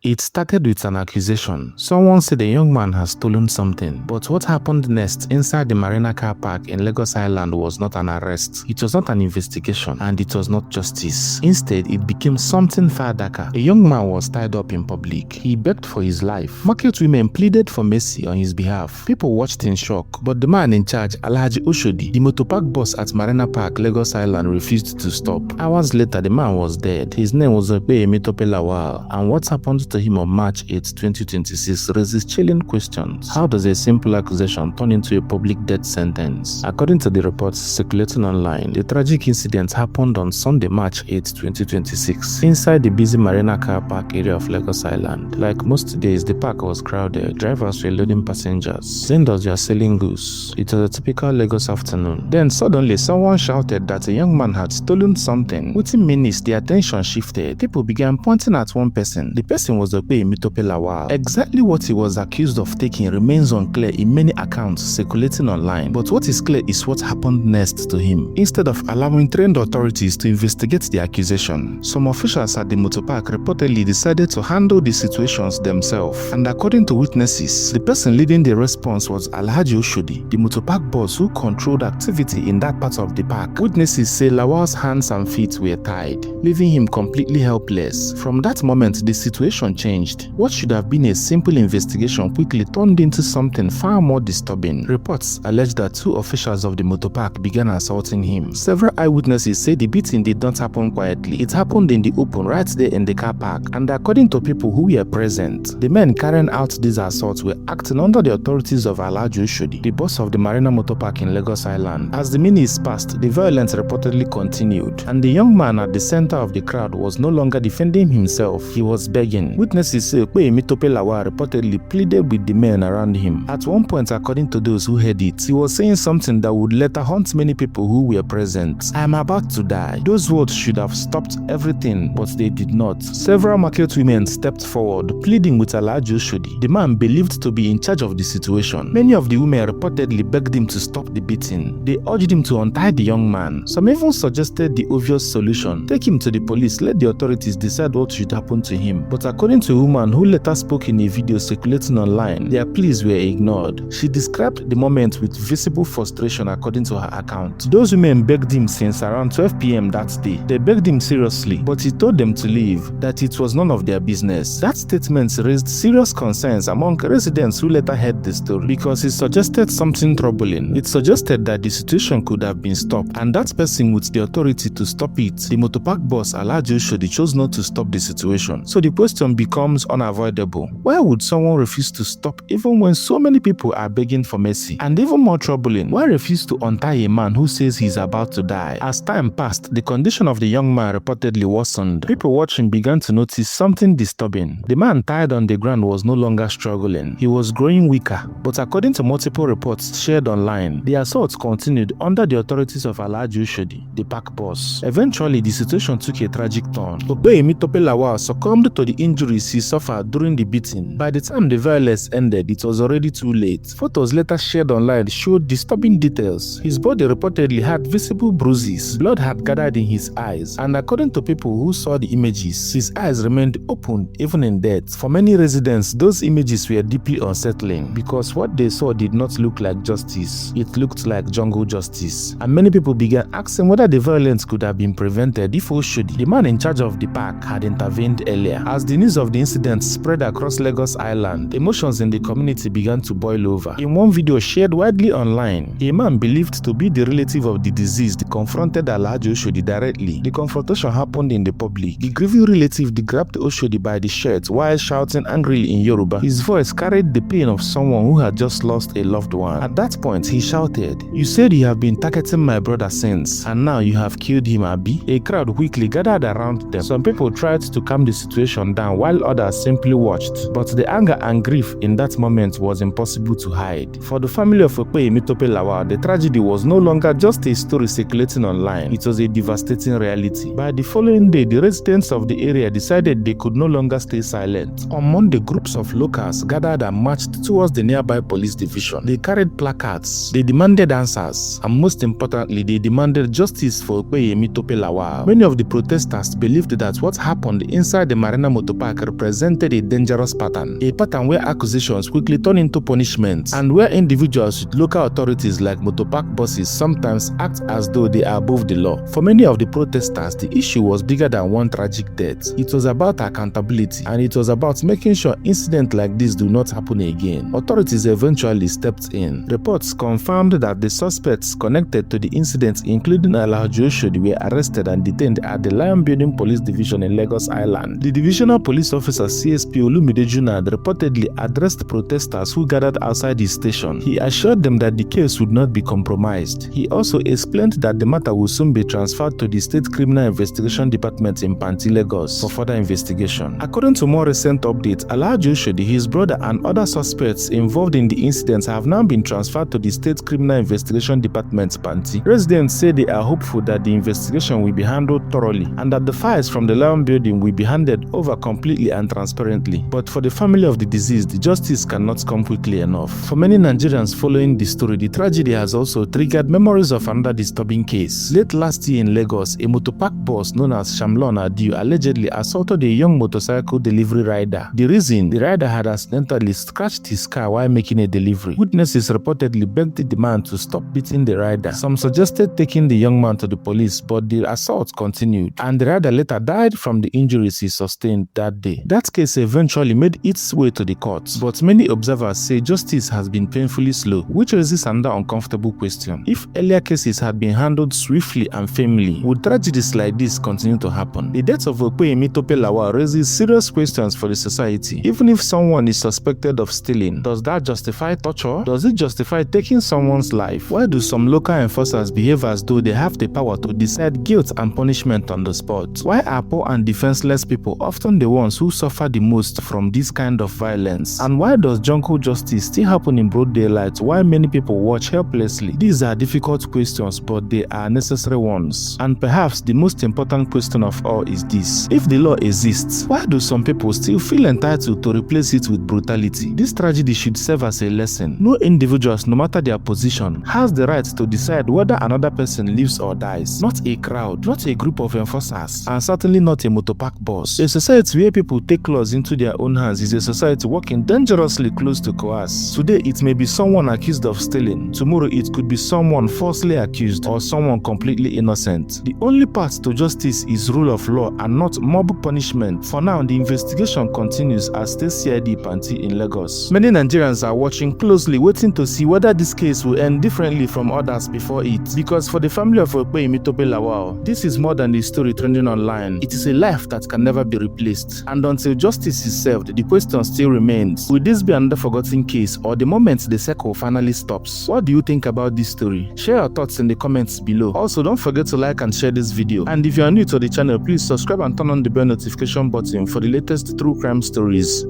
It started with an accusation. Someone said a young man has stolen something, but what happened next inside the Marina Car Park in Lagos Island was not an arrest. It was not an investigation, and it was not justice. Instead, it became something far darker. A young man was tied up in public. He begged for his life. Market women pleaded for mercy on his behalf. People watched in shock, but the man in charge, Alhaji Oshodi, the motorpark boss at Marina Park, Lagos Island, refused to stop. Hours later, the man was dead. His name was Opeyemi Tope Lawal, and what happened to him on March 8, 2026 raises chilling questions. How does a simple accusation turn into a public death sentence? According to the reports circulating online, the tragic incident happened on Sunday, March 8, 2026, inside the busy Marina Car Park area of Lagos Island. Like most days, the park was crowded. Drivers were loading passengers. Vendors were selling goods. It was a typical Lagos afternoon. Then suddenly, someone shouted that a young man had stolen something. Within minutes, the attention shifted. People began pointing at one person. The person was Opeyemi Tope Lawal. Exactly what he was accused of taking remains unclear in many accounts circulating online. But what is clear is what happened next to him. Instead of allowing trained authorities to investigate the accusation, some officials at the motorpark reportedly decided to handle the situations themselves. And according to witnesses, the person leading the response was Alhaji Oshodi, the motorpark boss who controlled activity in that part of the park. Witnesses say Lawal's hands and feet were tied, leaving him completely helpless. From that moment, the situation changed. What should have been a simple investigation quickly turned into something far more disturbing. Reports allege that two officials of the motorpark began assaulting him. Several eyewitnesses say the beating did not happen quietly. It happened in the open right there in the car park, and according to people who were present, the men carrying out these assaults were acting under the authorities of Alhaji Oshodi, the boss of the Marina Motorpark in Lagos Island. As the minutes passed, the violence reportedly continued, and the young man at the center of the crowd was no longer defending himself. He was begging. Witnesses say Opeyemi Tope Lawal reportedly pleaded with the men around him. At one point, according to those who heard it, he was saying something that would later haunt many people who were present. "I am about to die." Those words should have stopped everything, but they did not. Several market women stepped forward, pleading with Alhaji Oshodi, the man believed to be in charge of the situation. Many of the women reportedly begged him to stop the beating. They urged him to untie the young man. Some even suggested the obvious solution: take him to the police, let the authorities decide what should happen to him. But according to a woman who later spoke in a video circulating online, their pleas were ignored. She described the moment with visible frustration according to her account. Those women begged him since around 12 p.m. that day. They begged him seriously, but he told them to leave, that it was none of their business. That statement raised serious concerns among residents who later heard the story because it suggested something troubling. It suggested that the situation could have been stopped, and that person with the authority to stop it, the motorpark boss Alhaji Oshodi, chose not to stop the situation. So the question becomes unavoidable. Why would someone refuse to stop even when so many people are begging for mercy? And even more troubling, why refuse to untie a man who says he's about to die? As time passed, the condition of the young man reportedly worsened. People watching began to notice something disturbing. The man tied on the ground was no longer struggling. He was growing weaker. But according to multiple reports shared online, the assault continued under the authorities of Alhaji Oshodi, the park boss. Eventually, the situation took a tragic turn. Opeyemi Tope Lawal succumbed to the injuries he suffered during the beating. By the time the violence ended, it was already too late. Photos later shared online showed disturbing details. His body reportedly had visible bruises. Blood had gathered in his eyes, and according to people who saw the images, his eyes remained open even in death. For many residents, those images were deeply unsettling because what they saw did not look like justice. It looked like jungle justice. And many people began asking whether the violence could have been prevented if Oshodi, the man in charge of the park, had intervened earlier. As the news of the incident spread across Lagos Island, emotions in the community began to boil over. In one video shared widely online, a man believed to be the relative of the deceased confronted Alhaji Oshodi directly. The confrontation happened in the public. The grieving relative grabbed Oshodi by the shirt while shouting angrily in Yoruba. His voice carried the pain of someone who had just lost a loved one. At that point, he shouted, "You said you have been targeting my brother since, and now you have killed him, Abi?" A crowd quickly gathered around them. Some people tried to calm the situation down while others simply watched. But the anger and grief in that moment was impossible to hide. For the family of Opeyemi Tope Lawal, the tragedy was no longer just a story circulating online. It was a devastating reality. By the following day, the residents of the area decided they could no longer stay silent. On Monday, groups of locals gathered and marched towards the nearby police division. They carried placards. They demanded answers. And most importantly, they demanded justice for Opeyemi Tope Lawal. Many of the protesters believed that what happened inside the Marina Motorpark Park represented a dangerous pattern where accusations quickly turn into punishments, and where individuals with local authorities like motor park bosses sometimes act as though they are above the law. For many of the protesters, the issue was bigger than one tragic death. It was about accountability, and it was about making sure incidents like this do not happen again. Authorities eventually stepped in. Reports confirmed that the suspects connected to the incident, including Alhaji Oshodi, were arrested and detained at the Lion Building Police Division in Lagos Island. The divisional police officer CSP Olumide Junad reportedly addressed protesters who gathered outside his station. He assured them that the case would not be compromised. He also explained that the matter will soon be transferred to the State Criminal Investigation Department in Panti, Lagos for further investigation. According to more recent updates, Alhaji Oshodi, his brother, and other suspects involved in the incidents have now been transferred to the State Criminal Investigation Department, Panti. Residents say they are hopeful that the investigation will be handled thoroughly and that the files from the Lion Building will be handed over completely and transparently. But for the family of the deceased, the justice cannot come quickly enough. For many Nigerians following the story, the tragedy has also triggered memories of another disturbing case. Late last year in Lagos, a motor park boss known as Shamlon Adiu allegedly assaulted a young motorcycle delivery rider. The reason, the rider had accidentally scratched his car while making a delivery. Witnesses reportedly begged the man to stop beating the rider. Some suggested taking the young man to the police, but the assault continued, and the rider later died from the injuries he sustained that day. That case eventually made its way to the courts, but many observers say justice has been painfully slow, which raises another uncomfortable question. If earlier cases had been handled swiftly and firmly, would tragedies like this continue to happen? The death of Opeyemi Tope Lawal raises serious questions for the society. Even if someone is suspected of stealing, does that justify torture? Does it justify taking someone's life? Why do some local enforcers behave as though they have the power to decide guilt and punishment on the spot? Why are poor and defenseless people often the ones who suffer the most from this kind of violence? And why does jungle justice still happen in broad daylight while many people watch helplessly? These are difficult questions, but they are necessary ones. And perhaps the most important question of all is this: if the law exists, why do some people still feel entitled to replace it with brutality? This tragedy should serve as a lesson. No individuals, no matter their position, has the right to decide whether another person lives or dies. Not a crowd, not a group of enforcers, and certainly not a motorpark boss. A society where people take laws into their own hands is a society working dangerously close to coerce. Today it may be someone accused of stealing. Tomorrow it could be someone falsely accused or someone completely innocent. The only path to justice is rule of law and not mob punishment. For now, the investigation continues at State CID Panti in Lagos. Many Nigerians are watching closely, waiting to see whether this case will end differently from others before it. Because for the family of Opeyemi Tope Lawal, this is more than a story trending online. It is a life that can never be replaced. And until justice is served, the question still remains: will this be another forgotten case, or the moment the circle finally stops? What do you think about this story? Share your thoughts in the comments below. Also, don't forget to like and share this video. And if you are new to the channel, please subscribe and turn on the bell notification button for the latest true crime stories.